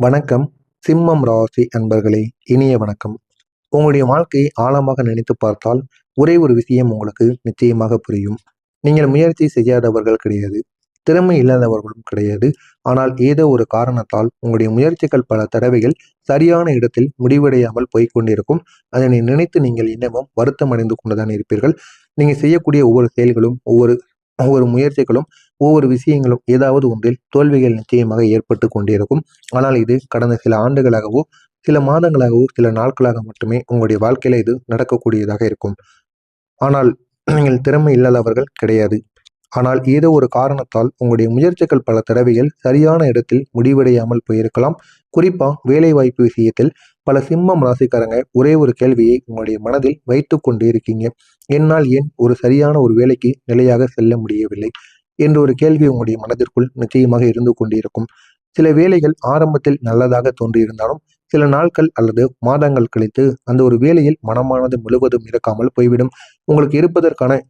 வணக்கம். சிம்மம் ராசி அன்பர்களே, இனிய வணக்கம். உங்களுடைய வாழ்க்கையை ஆழமாக நினைத்து பார்த்தால் ஒரே ஒரு விஷயம் உங்களுக்கு நிச்சயமாக புரியும். நீங்கள் முயற்சி செய்யாதவர்கள் கிடையாது, திறமை இல்லாதவர்களும் கிடையாது. ஆனால் ஏதோ ஒரு காரணத்தால் உங்களுடைய முயற்சிகள் பல தடவைகள் சரியான இடத்தில் முடிவடையாமல் போய்க்கொண்டிருக்கும். அதனை நினைத்து நீங்கள் இன்னமும் வருத்தம் அடைந்து கொண்டுதான் இருப்பீர்கள். நீங்கள் செய்யக்கூடிய ஒவ்வொரு செயல்களும், ஒவ்வொரு ஒவ்வொரு முயற்சிகளும், ஒவ்வொரு விஷயங்களும் ஏதாவது ஒன்றில் தோல்விகள் நிச்சயமாக ஏற்பட்டு கொண்டிருக்கும். ஆனால் இது கடந்த சில ஆண்டுகளாகவோ, சில மாதங்களாகவோ, சில நாட்களாக மட்டுமே உங்களுடைய வாழ்க்கையில இது நடக்கக்கூடியதாக இருக்கும். ஆனால் நீங்கள் திறமை இல்லாதவர்கள் கிடையாது. ஆனால் ஏதோ ஒரு காரணத்தால் உங்களுடைய முயற்சிகள் பல தடவைகள் சரியான இடத்தில் முடிவடையாமல் போயிருக்கலாம். குறிப்பா வேலைவாய்ப்பு விஷயத்தில் பல சிம்மம் ராசிக்காரங்க ஒரே ஒரு கேள்வியை உங்களுடைய மனதில் வைத்து கொண்டே இருக்கீங்க. என்னால் ஏன் ஒரு சரியான ஒரு வேலைக்கு நிலையாக செல்ல முடியவில்லை என்ற ஒரு கேள்வி உங்களுடைய மனதிற்குள் நிச்சயமாக இருந்து கொண்டிருக்கும். சில வேலைகள் ஆரம்பத்தில் நல்லதாக தோன்றியிருந்தாலும் சில நாட்கள் அல்லது மாதங்கள் கழித்து அந்த ஒரு வேலையில் மனமானது முழுவதும் இருக்காமல் போய்விடும். உங்களுக்கு இருப்பதற்கான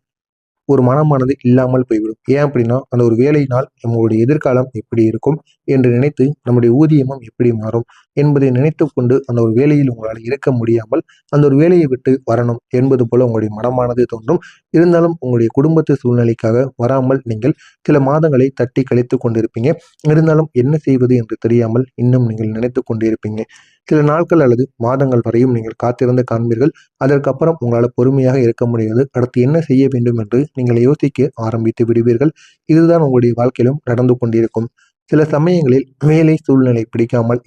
ஒரு மனமானது இல்லாமல் போய்விடும். ஏன் அப்படின்னா, அந்த ஒரு வேலையினால் நம்மளுடைய எதிர்காலம் எப்படி இருக்கும் என்று நினைத்து, நம்முடைய ஊதியமும் எப்படி மாறும் என்பதை நினைத்துக் கொண்டு அந்த ஒரு வேலையில் உங்களால் இருக்க முடியாமல், அந்த ஒரு வேலையை விட்டு வரணும் என்பது போல உங்களுடைய மனமானது தோன்றும். இருந்தாலும் உங்களுடைய குடும்பத்து சூழ்நிலைக்காக வராமல் நீங்கள் சில மாதங்களை தட்டி கழித்துக் கொண்டிருப்பீங்க. இருந்தாலும் என்ன செய்வது என்று தெரியாமல் இன்னும் நீங்கள் நினைத்துக் கொண்டிருப்பீங்க. சில நாட்கள் அல்லது மாதங்கள் வரையும் நீங்கள் காத்திருந்து காண்பீர்கள். அதற்கப்புறம் உங்களால் பொறுமையாக இருக்க முடியாது. அடுத்து என்ன செய்ய வேண்டும் என்று நீங்கள் யோசிக்க ஆரம்பித்து விடுவீர்கள். இதுதான் உங்களுடைய வாழ்க்கையிலும் நடந்து கொண்டிருக்கும். சில சமயங்களில் வேலை சூழ்நிலை பிடிக்காமல்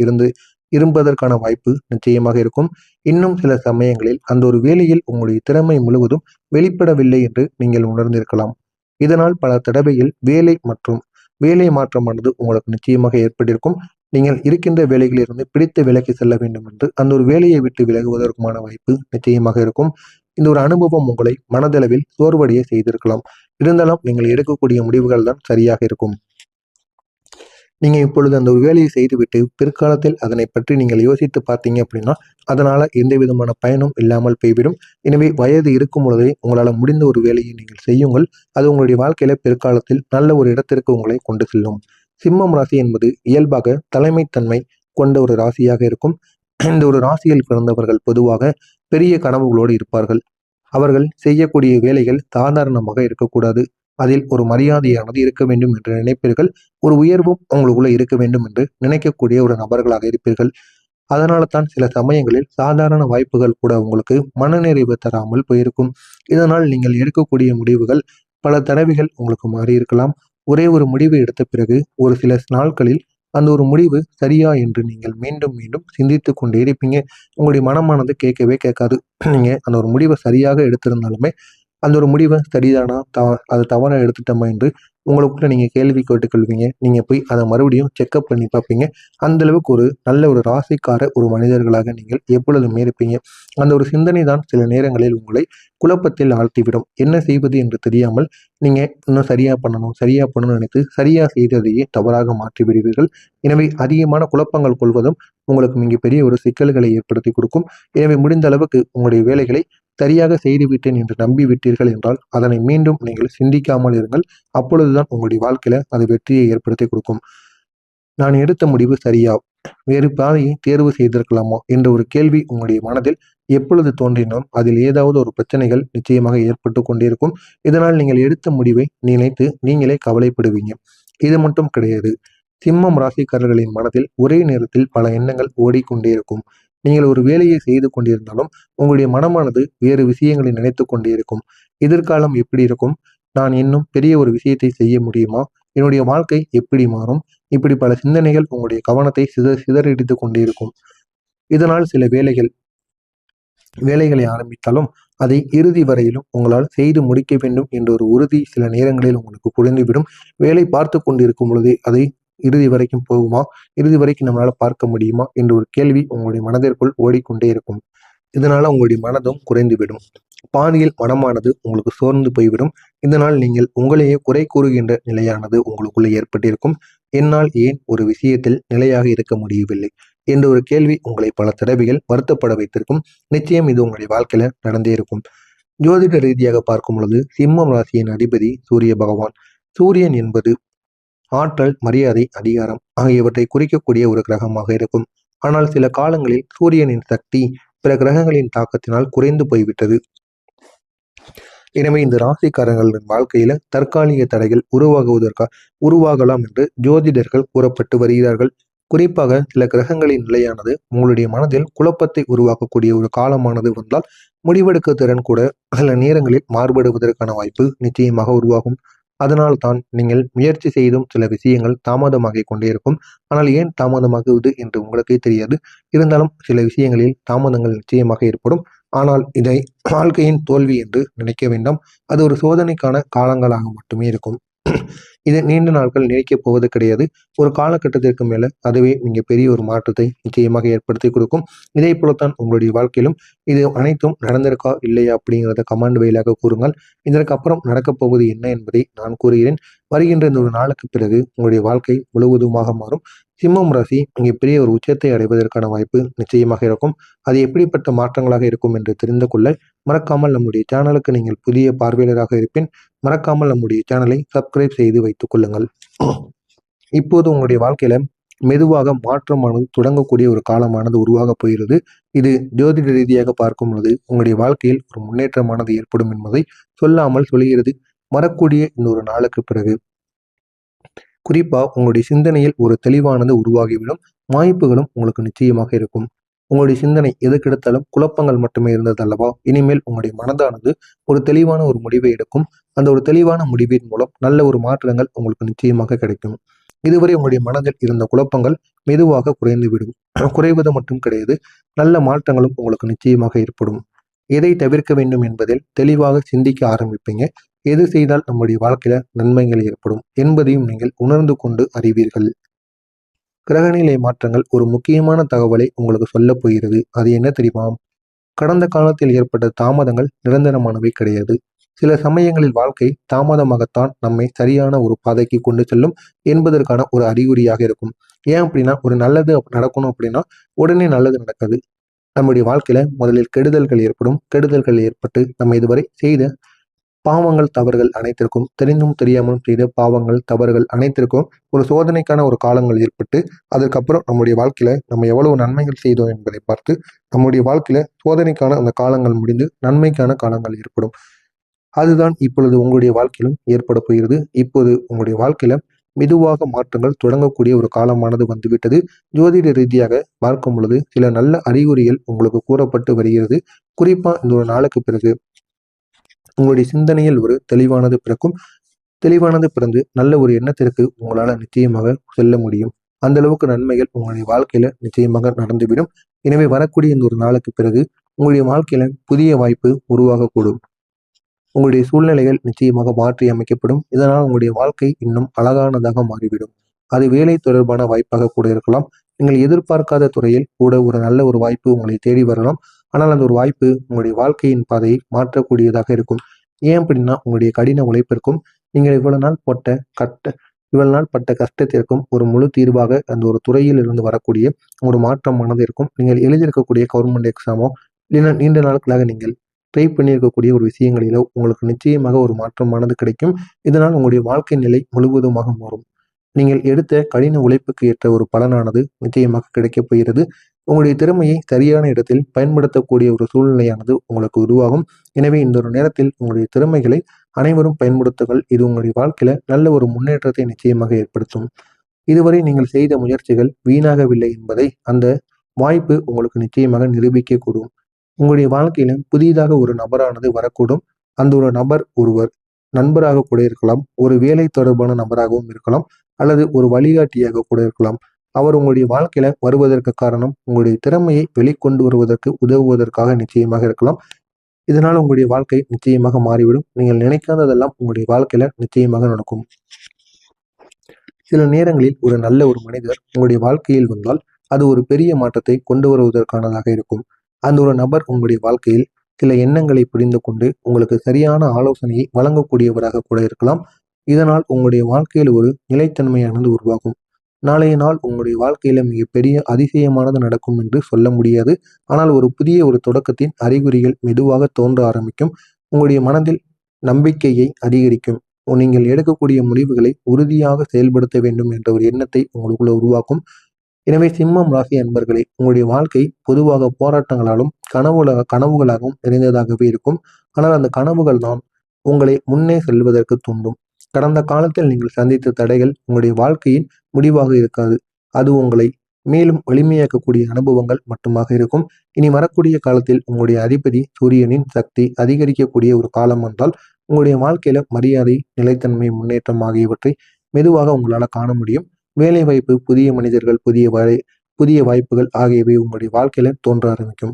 இருப்பதற்கான வாய்ப்பு நிச்சயமாக இருக்கும். இன்னும் சில சமயங்களில் அந்த ஒரு வேலையில் உங்களுடைய திறமை முழுவதும் வெளிப்படவில்லை என்று நீங்கள் உணர்ந்திருக்கலாம். இதனால் பல தடவைகள் வேலை மாற்றமானது உங்களுக்கு நிச்சயமாக ஏற்பட்டிருக்கும். நீங்கள் இருக்கின்ற வேலைகளிலிருந்து பிடித்த வேலைக்கு செல்ல வேண்டும் என்று அந்த ஒரு வேலையை விட்டு விலகுவதற்குமான வாய்ப்பு நிச்சயமாக இருக்கும். இந்த ஒரு அனுபவம் உங்களை மனதளவில் சோர்வடைய செய்திருக்கலாம். இருந்தாலும் நீங்கள் எடுக்கக்கூடிய முடிவுகள் தான் சரியாக இருக்கும். நீங்க இப்பொழுது அந்த ஒரு வேலையை செய்துவிட்டு பிற்காலத்தில் அதனை பற்றி நீங்கள் யோசித்து பார்த்தீங்க அப்படின்னா, அதனால எந்த விதமான பயனும் இல்லாமல் போய்விடும். எனவே வயது இருக்கும் பொழுதே உங்களால முடிந்த ஒரு வேலையை நீங்கள் செய்யுங்கள். அது உங்களுடைய வாழ்க்கையில பிற்காலத்தில் நல்ல ஒரு இடத்திற்கு உங்களை கொண்டு செல்லும். சிம்மம் ராசி என்பது இயல்பாக தலைமைத்தன்மை கொண்ட ஒரு ராசியாக இருக்கும். இந்த ஒரு ராசியில் பிறந்தவர்கள் பொதுவாக பெரிய கனவுகளோடு இருப்பார்கள். அவர்கள் செய்யக்கூடிய வேலைகள் சாதாரணமாக இருக்கக்கூடாது. அதில் ஒரு மரியாதையானது இருக்க வேண்டும் என்று நினைப்பீர்கள். ஒரு உயர்வும் உங்களுக்குள்ள இருக்க வேண்டும் என்று நினைக்கக்கூடிய ஒரு நபர்களாக இருப்பீர்கள். அதனால தான் சில சமயங்களில் சாதாரண வாய்ப்புகள் கூட உங்களுக்கு மனநிறைவு தராமல் போயிருக்கும். இதனால் நீங்கள் எடுக்கக்கூடிய முடிவுகள் பல தடவைகள் உங்களுக்கு மாறியிருக்கலாம். ஒரே ஒரு முடிவு எடுத்த பிறகு ஒரு சில நாட்களில் அந்த ஒரு முடிவு சரியா என்று நீங்கள் மீண்டும் மீண்டும் சிந்தித்துக் கொண்டே இருப்பீங்க. உங்களுடைய மனமானது கேட்கவே கேட்காது. நீங்க அந்த ஒரு முடிவை சரியாக எடுத்திருந்தாலுமே அந்த ஒரு முடிவை சரிதானா அது தவறா எடுத்துட்டோமா என்று உங்களுக்குள்ள நீங்க கேள்வி கேட்டுக்கொள்வீங்க. நீங்க போய் அதை மறுபடியும் செக்அப் பண்ணி பார்ப்பீங்க. அந்த அளவுக்கு ஒரு நல்ல ஒரு ராசிக்கார ஒரு மனிதர்களாக நீங்கள் எப்பொழுதுமே இருப்பீங்க. அந்த ஒரு சிந்தனை தான் சில நேரங்களில் உங்களை குழப்பத்தில் ஆழ்த்திவிடும். என்ன செய்வது என்று தெரியாமல் நீங்க இன்னும் சரியா பண்ணணும்னு நினைத்து சரியா செய்ததையே தவறாக மாற்றி விடுவீர்கள். எனவே அதிகமான குழப்பங்கள் கொள்வதும் உங்களுக்கு மிகப்பெரிய ஒரு சிக்கல்களை ஏற்படுத்தி கொடுக்கும். எனவே முடிந்த அளவுக்கு உங்களுடைய வேலைகளை சரியாக செய்துவிட்டேன் என்று நம்பி விட்டீர்கள் என்றால் அதனை மீண்டும் நீங்கள் சிந்திக்காமல் இருங்கள். அப்பொழுதுதான் உங்களுடைய வாழ்க்கையில அது வெற்றியை ஏற்படுத்தி கொடுக்கும். நான் எடுத்த முடிவு சரியா, வேறு பாதையை தேர்வு செய்திருக்கலாமா என்ற ஒரு கேள்வி உங்களுடைய மனதில் எப்பொழுது தோன்றினாலும் அதில் ஏதாவது ஒரு பிரச்சனைகள் நிச்சயமாக ஏற்பட்டு கொண்டிருக்கும். இதனால் நீங்கள் எடுத்த முடிவை நினைத்து நீங்களே கவலைப்படுவீங்க. இது மட்டும் கிடையாது. சிம்மம் ராசிக்காரர்களின் மனதில் ஒரே நேரத்தில் பல எண்ணங்கள் ஓடிக்கொண்டே இருக்கும். நீங்கள் ஒரு வேலையை செய்து கொண்டிருந்தாலும் உங்களுடைய மனமானது வேறு விஷயங்களை நினைத்து கொண்டே இருக்கும். எதிர்காலம் எப்படி இருக்கும்? நான் இன்னும் பெரிய ஒரு விஷயத்தை செய்ய முடியுமா? என்னுடைய வாழ்க்கை எப்படி மாறும்? இப்படி பல சிந்தனைகள் உங்களுடைய கவனத்தை சிதறடித்துக் கொண்டே இருக்கும். இதனால் சில வேலைகளை ஆரம்பித்தாலும் அதை இறுதி வரையிலும் உங்களால் செய்து முடிக்க வேண்டும் என்ற ஒரு உறுதி சில நேரங்களில் உங்களுக்கு குறைந்துவிடும். வேலை பார்த்து கொண்டிருக்கும் பொழுதே அதை இறுதி வரைக்கும் போகுமா, இறுதி வரைக்கும் நம்மளால பார்க்க முடியுமா என்ற ஒரு கேள்வி உங்களுடைய மனதிற்குள் ஓடிக்கொண்டே இருக்கும். இதனால உங்களுடைய மனதும் குறைந்துவிடும். பாதியில் மனமானது உங்களுக்கு சோர்ந்து போய்விடும். இதனால் நீங்கள் உங்களையே குறை கூறுகின்ற நிலையானது உங்களுக்குள்ள ஏற்பட்டிருக்கும். என்னால் ஏன் ஒரு விஷயத்தில் நிலையாக இருக்க முடியவில்லை என்ற ஒரு கேள்வி உங்களை பல தடவைகள் வருத்தப்பட வைத்திருக்கும். நிச்சயம் இது உங்களுடைய வாழ்க்கையில நடந்தே இருக்கும். ஜோதிட ரீதியாக பார்க்கும் பொழுது சிம்மம் ராசியின் அதிபதி சூரிய பகவான். சூரியன் என்பது ஆற்றல், மரியாதை, அதிகாரம் ஆகியவற்றை குறிக்கக்கூடிய ஒரு கிரகமாக இருக்கும். ஆனால் சில காலங்களில் சூரியனின் சக்தி பிற கிரகங்களின் தாக்கத்தினால் குறைந்து போய்விட்டது. எனவே இந்த ராசிக்காரர்களின் வாழ்க்கையில தற்காலிக தடைகள் உருவாகலாம் என்று ஜோதிடர்கள் கூறப்பட்டு வருகிறார்கள். குறிப்பாக சில கிரகங்களின் நிலையானது உங்களுடைய மனதில் குழப்பத்தை உருவாக்கக்கூடிய ஒரு காலமானது வந்தால் முடிவெடுக்க திறன் கூட சில நேரங்களில் மாறுபடுவதற்கான வாய்ப்பு நிச்சயமாக உருவாகும். அதனால் தான் நீங்கள் முயற்சி செய்தும் சில விஷயங்கள் தாமதமாகிக் கொண்டே இருக்கும். ஆனால் ஏன் தாமதமாகுவது என்று உங்களுக்கே தெரியாது. இருந்தாலும் சில விஷயங்களில் தாமதங்கள் நிச்சயமாக ஏற்படும். ஆனால் இதை வாழ்க்கையின் தோல்வி என்று நினைக்க வேண்டாம். அது ஒரு சோதனைக்கான காலங்களாக மட்டுமே இருக்கும். இது நீண்ட நாட்கள் நீடிக்கப் போவது கிடையாது. ஒரு காலகட்டத்திற்கு மேல அதுவே நீங்க பெரிய ஒரு மாற்றத்தை நிச்சயமாக ஏற்படுத்தி கொடுக்கும். இதே போலத்தான் உங்களுடைய வாழ்க்கையிலும் இது அனைத்தும் நடந்திருக்கா இல்லையா அப்படிங்கிறத கமெண்ட் வாயிலாக கூறுங்கள். இதற்கு அப்புறம் நடக்கப் போவது என்ன என்பதை நான் கூறுகிறேன். வருகின்ற இந்த ஒரு நாளுக்கு பிறகு உங்களுடைய வாழ்க்கை முழுவதுமாக மாறும். சிம்மம் ராசி இங்கே பெரிய ஒரு உச்சத்தை அடைவதற்கான வாய்ப்பு நிச்சயமாக இருக்கும். அது எப்படிப்பட்ட மாற்றங்களாக இருக்கும் என்று தெரிந்து கொள்ள மறக்காமல் நம்முடைய சேனலுக்கு நீங்கள் புதிய பார்வையாளராக இருப்பேன். மறக்காமல் நம்முடைய சேனலை சப்ஸ்கிரைப் செய்து வைத்துக் கொள்ளுங்கள். இப்போது உங்களுடைய வாழ்க்கையில மெதுவாக மாற்றமானது தொடங்கக்கூடிய ஒரு காலமானது உருவாக போகிறது. இது ஜோதிட ரீதியாக பார்க்கும் பொழுது உங்களுடைய வாழ்க்கையில் ஒரு முன்னேற்றமானது ஏற்படும் என்பதை சொல்லாமல் சொல்கிறது. வரக்கூடிய இந்த ஒரு நாளுக்கு பிறகு குறிப்பா உங்களுடைய சிந்தனையில் ஒரு தெளிவானது உருவாகிவிடும். வாய்ப்புகளும் உங்களுக்கு நிச்சயமாக இருக்கும். உங்களுடைய சிந்தனை எதுக்கெடுத்தாலும் குழப்பங்கள் மட்டுமே இருந்தது அல்லவா? இனிமேல் உங்களுடைய மனதானது ஒரு தெளிவான ஒரு முடிவை எடுக்கும். அந்த ஒரு தெளிவான முடிவின் மூலம் நல்ல ஒரு மாற்றங்கள் உங்களுக்கு நிச்சயமாக கிடைக்கும். இதுவரை உங்களுடைய மனதில் இருந்த குழப்பங்கள் மெதுவாக குறைந்துவிடும். குறைவது மட்டும் கிடையாது, நல்ல மாற்றங்களும் உங்களுக்கு நிச்சயமாக ஏற்படும். எதை தவிர்க்க வேண்டும் என்பதில் தெளிவாக சிந்திக்க ஆரம்பிப்பீங்க. எது செய்தால் நம்முடைய வாழ்க்கையில நன்மைகள் ஏற்படும் என்பதையும் நீங்கள் உணர்ந்து கொண்டு அறிவீர்கள். கிரகநிலை மாற்றங்கள் ஒரு முக்கியமான தகவலை உங்களுக்கு சொல்ல போகிறது. அது என்ன தெரியுமா? கடந்த காலத்தில் ஏற்பட்ட தாமதங்கள் நிரந்தரமானவை கிடையாது. சில சமயங்களில் வாழ்க்கை தாமதமாகத்தான் நம்மை சரியான ஒரு பாதைக்கு கொண்டு செல்லும் என்பதற்கான ஒரு அறிகுறியாக இருக்கும். ஏன் அப்படின்னா, ஒரு நல்லது நடக்கணும் அப்படின்னா உடனே நல்லது நடக்காது. நம்முடைய வாழ்க்கையில முதலில் கெடுதல்கள் ஏற்படும். கெடுதல்கள் ஏற்பட்டு நம்ம இதுவரை செய்த பாவங்கள், தவறுகள் அனைத்திற்கும் தெரிந்தும் தெரியாமலும் செய்த பாவங்கள், தவறுகள் அனைத்திற்கும் ஒரு சோதனைக்கான ஒரு காலங்கள் ஏற்பட்டு, அதற்கப்புறம் நம்முடைய வாழ்க்கையில நம்ம எவ்வளவு நன்மைகள் செய்தோம் என்பதை பார்த்து, நம்முடைய வாழ்க்கையில சோதனைக்கான அந்த காலங்கள் முடிந்து நன்மைக்கான காலங்கள் ஏற்படும். அதுதான் இப்பொழுது உங்களுடைய வாழ்க்கையிலும் ஏற்பட போகிறது. இப்போது உங்களுடைய வாழ்க்கையில மெதுவாக மாற்றங்கள் தொடங்கக்கூடிய ஒரு காலமானது வந்துவிட்டது. ஜோதிட ரீதியாக பார்க்கும் பொழுது சில நல்ல அறிகுறிகள் உங்களுக்கு கூறப்பட்டு வருகிறது. குறிப்பா இந்த ஒரு நாளுக்கு பிறகு உங்களுடைய சிந்தனையில் ஒரு தெளிவானது பிறக்கும். தெளிவானது பிறந்து நல்ல ஒரு எண்ணத்திற்கு உங்களால நிச்சயமாக செல்ல முடியும். அந்த அளவுக்கு நன்மைகள் உங்களுடைய வாழ்க்கையில நிச்சயமாக நடந்துவிடும். எனவே வரக்கூடிய இந்த ஒரு நாளுக்கு பிறகு உங்களுடைய வாழ்க்கையில புதிய வாய்ப்பு உருவாகக்கூடும். உங்களுடைய சூழ்நிலைகள் நிச்சயமாக மாற்றி அமைக்கப்படும். இதனால் உங்களுடைய வாழ்க்கை இன்னும் அழகானதாக மாறிவிடும். அது வேலை தொடர்பான வாய்ப்பாக கூட இருக்கலாம். நீங்கள் எதிர்பார்க்காத துறையில் கூட ஒரு நல்ல ஒரு வாய்ப்பு உங்களை தேடி வரலாம். ஆனால் அந்த ஒரு வாய்ப்பு உங்களுடைய வாழ்க்கையின் பாதையை மாற்றக்கூடியதாக இருக்கும். ஏன் அப்படின்னா, உங்களுடைய கடின உழைப்பிற்கும் நீங்கள் இவ்வளவு நாள் பட்ட கஷ்டத்திற்கும் ஒரு முழு தீர்வாக அந்த ஒரு துறையில் இருந்து வரக்கூடிய ஒரு மாற்றமானது இருக்கும். நீங்கள் எழுதியிருக்கக்கூடிய கவர்மெண்ட் எக்ஸாமோ இல்லைன்னா நீண்ட நாட்களாக நீங்கள் ட்ரை பண்ணியிருக்கக்கூடிய ஒரு விஷயங்களிலோ உங்களுக்கு நிச்சயமாக ஒரு மாற்றமானது கிடைக்கும். இதனால் உங்களுடைய வாழ்க்கை நிலை முழுவதுமாக மாறும். நீங்கள் எடுத்த கடின உழைப்புக்கு ஏற்ற ஒரு பலனானது நிச்சயமாக கிடைக்கப் போகிறது. உங்களுடைய திறமையை சரியான இடத்தில் பயன்படுத்தக்கூடிய ஒரு சூழ்நிலையானது உங்களுக்கு உருவாகும். எனவே இந்த ஒரு நேரத்தில் உங்களுடைய திறமைகளை அனைவரும் பயன்படுத்துங்கள். இது உங்களுடைய வாழ்க்கையில நல்ல ஒரு முன்னேற்றத்தை நிச்சயமாக ஏற்படுத்தும். இதுவரை நீங்கள் செய்த முயற்சிகள் வீணாகவில்லை என்பதை அந்த வாய்ப்பு உங்களுக்கு நிச்சயமாக நிரூபிக்கக்கூடும். உங்களுடைய வாழ்க்கையில புதிதாக ஒரு நபரானது வரக்கூடும். அந்த ஒரு நபர் ஒருவர் நண்பராக கூட இருக்கலாம், ஒரு வேலை தொடர்பான நபராகவும் இருக்கலாம், அல்லது ஒரு வழிகாட்டியாக கூட இருக்கலாம். அவர் உங்களுடைய வாழ்க்கையில வருவதற்கு காரணம் உங்களுடைய திறமையை வெளிக்கொண்டு வருவதற்கு உதவுவதற்காக நிச்சயமாக இருக்கலாம். இதனால் உங்களுடைய வாழ்க்கை நிச்சயமாக மாறிவிடும். நீங்கள் நினைக்காததெல்லாம் உங்களுடைய வாழ்க்கையில நிச்சயமாக நடக்கும். சில நேரங்களில் ஒரு நல்ல ஒரு மனிதர் உங்களுடைய வாழ்க்கையில் வந்தால் அது ஒரு பெரிய மாற்றத்தை கொண்டு வருவதற்கானதாக இருக்கும். அந்த ஒரு நபர் உங்களுடைய வாழ்க்கையில் சில எண்ணங்களை புரிந்து கொண்டு உங்களுக்கு சரியான ஆலோசனையை வழங்கக்கூடியவராக கூட இருக்கலாம். இதனால் உங்களுடைய வாழ்க்கையில் ஒரு நிலைத்தன்மையானது உருவாகும். நாளைய நாள் உங்களுடைய வாழ்க்கையில மிகப்பெரிய அதிசயமானது நடக்கும் என்று சொல்ல முடியாது. ஆனால் ஒரு புதிய ஒரு தொடக்கத்தின் அறிகுறிகள் மெதுவாக தோன்ற ஆரம்பிக்கும். உங்களுடைய மனதில் நம்பிக்கையை அதிகரிக்கும். நீங்கள் எடுக்கக்கூடிய முடிவுகளை உறுதியாக செயல்படுத்த வேண்டும் என்ற ஒரு எண்ணத்தை உங்களுக்குள்ள உருவாக்கும். எனவே சிம்மம் ராசி அன்பர்களே, உங்களுடைய வாழ்க்கை பொதுவாக போராட்டங்களாலும் கனவுகளாகவும் நிறைந்ததாகவே இருக்கும். ஆனால் அந்த கனவுகள் தான் உங்களை முன்னே செல்வதற்கு தூண்டும். கடந்த காலத்தில் நீங்கள் சந்தித்த தடைகள் உங்களுடைய வாழ்க்கையின் முடிவாக இருக்காது. அது உங்களை மேலும் வலிமையாக்கக்கூடிய அனுபவங்கள் மட்டுமாக இருக்கும். இனி வரக்கூடிய காலத்தில் உங்களுடைய அதிபதி சூரியனின் சக்தி அதிகரிக்கக்கூடிய ஒரு காலம் வந்தால் உங்களுடைய வாழ்க்கையில மரியாதை, நிலைத்தன்மை, முன்னேற்றம் ஆகியவற்றை மெதுவாக உங்களால காண முடியும். வேலை வாய்ப்பு, புதிய மனிதர்கள், புதிய வாய்ப்புகள் ஆகியவை உங்களுடைய வாழ்க்கையில தோன்ற ஆரம்பிக்கும்.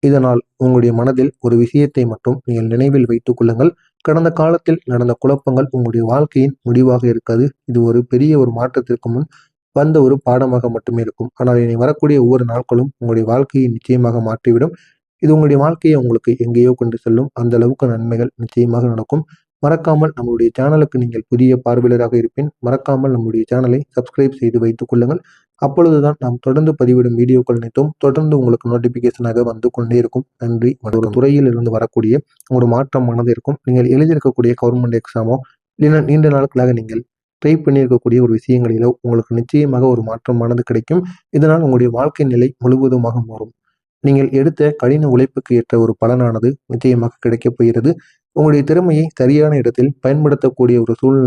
இதனால் உங்களுடைய மனதில் ஒரு விஷயத்தை மட்டும் நீங்கள் நினைவில் வைத்துக் கொள்ளுங்கள். கடந்த காலத்தில் நடந்த குழப்பங்கள் உங்களுடைய வாழ்க்கையின் முடிவாக இருக்காது. இது ஒரு பெரிய ஒரு மாற்றத்திற்கு முன் வந்த ஒரு பாடமாக மட்டுமே இருக்கும். ஆனால் இனி வரக்கூடிய ஒவ்வொரு நாட்களும் உங்களுடைய வாழ்க்கையை நிச்சயமாக மாற்றிவிடும். இது உங்களுடைய வாழ்க்கையை உங்களுக்கு எங்கேயோ கொண்டு செல்லும். அந்த அளவுக்கு நன்மைகள் நிச்சயமாக நடக்கும். மறக்காமல் நம்மளுடைய சேனலுக்கு நீங்கள் புதிய பார்வையாளராக இருப்பின் மறக்காமல் நம்முடைய சேனலை சப்ஸ்கிரைப் செய்து வைத்துக் கொள்ளுங்கள். அப்பொழுதுதான் நாம் தொடர்ந்து பதிவிடும் வீடியோக்கள் அனைத்தும் தொடர்ந்து உங்களுக்கு நோட்டிபிகேஷனாக வந்து கொண்டே இருக்கும். நன்றி. ஒரு துறையில் இருந்து வரக்கூடிய ஒரு மாற்றமானது இருக்கும். நீங்கள் எழுதியிருக்கக்கூடிய கவர்மெண்ட் எக்ஸாமோ இல்லைன்னா நீண்ட நாட்களாக நீங்கள் ட்ரை பண்ணியிருக்கக்கூடிய ஒரு விஷயங்களிலோ உங்களுக்கு நிச்சயமாக ஒரு மாற்றமானது கிடைக்கும். இதனால் உங்களுடைய வாழ்க்கை நிலை முழுவதுமாக மாறும். நீங்கள் எடுத்த கடின உழைப்புக்கு ஏற்ற ஒரு பலனானது நிச்சயமாக கிடைக்கப் போகிறது. உங்களுடைய திறமையை சரியான இடத்தில் பயன்படுத்தக்கூடிய ஒரு சூழ்நிலை